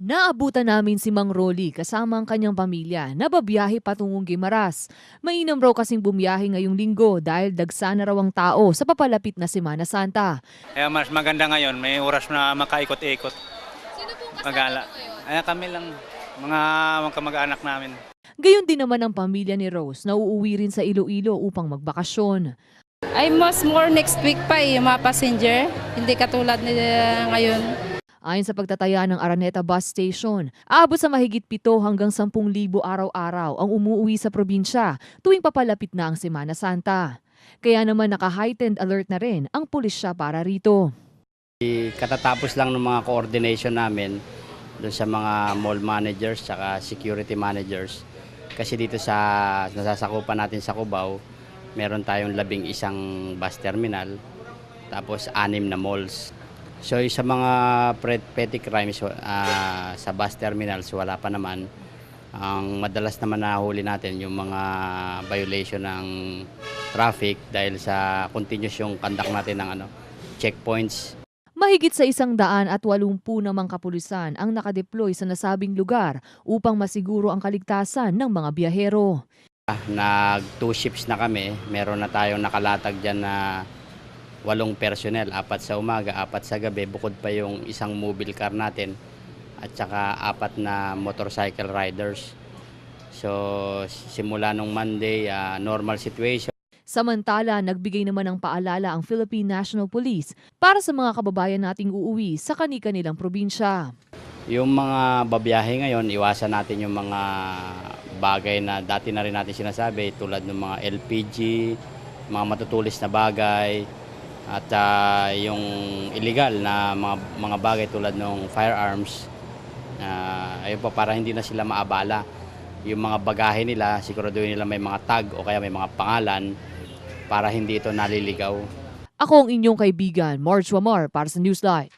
Naabutan namin si Mang Rolly kasama ang kanyang pamilya na babiyahe patungong Guimaras. Mainam raw kasing bumiyahe ngayong linggo dahil dagsa na raw ang tao sa papalapit na Semana Santa. Kaya mas maganda ngayon, may oras na makaikot-ikot. Sino pong kasama Magala. mo ngayon? Ay, kami lang, mga kamag-anak namin. Gayon din naman ang pamilya ni Rose na uuwi rin sa Iloilo upang magbakasyon. Ay mas more next week pa yung mga passenger. Hindi katulad ni ngayon. Ayon sa pagtataya ng Araneta Bus Station, aabot sa mahigit 7 hanggang 10,000 araw-araw ang umuuwi sa probinsya tuwing papalapit na ang Semana Santa. Kaya naman naka-heightened alert na rin ang pulisya para rito. Katatapos lang ng mga coordination namin doon sa mga mall managers at security managers. Kasi dito sa nasasakupan natin sa Cubao, meron tayong 11 bus terminal, tapos 6 na malls. So sa mga petty crimes sa bus terminals wala pa naman. Ang madalas naman nahuli natin yung mga violation ng traffic dahil sa continuous yung conduct natin ng checkpoints. Mahigit sa 180 namang kapulisan ang nakadeploy sa nasabing lugar upang masiguro ang kaligtasan ng mga biyahero. Nag 2 shifts na kami, meron na tayong nakalatag dyan na 8 personnel, 4 sa umaga, 4 sa gabi, bukod pa yung isang mobile car natin at saka 4 na motorcycle riders. So simula nung Monday, normal situation. Samantala, nagbigay naman ng paalala ang Philippine National Police para sa mga kababayan nating uuwi sa kani-kanilang probinsya. Yung mga babiyahe ngayon, iwasan natin yung mga bagay na dati na rin natin sinasabi tulad ng mga LPG, mga matutulis na bagay, at yung illegal na mga bagay tulad ng firearms. Ayun po, para hindi na sila maabala. Yung mga bagahe nila, siguraduhin nila may mga tag o kaya may mga pangalan para hindi ito naliligaw. Ako ang inyong kaibigan, Marge Wamar para sa Newslight.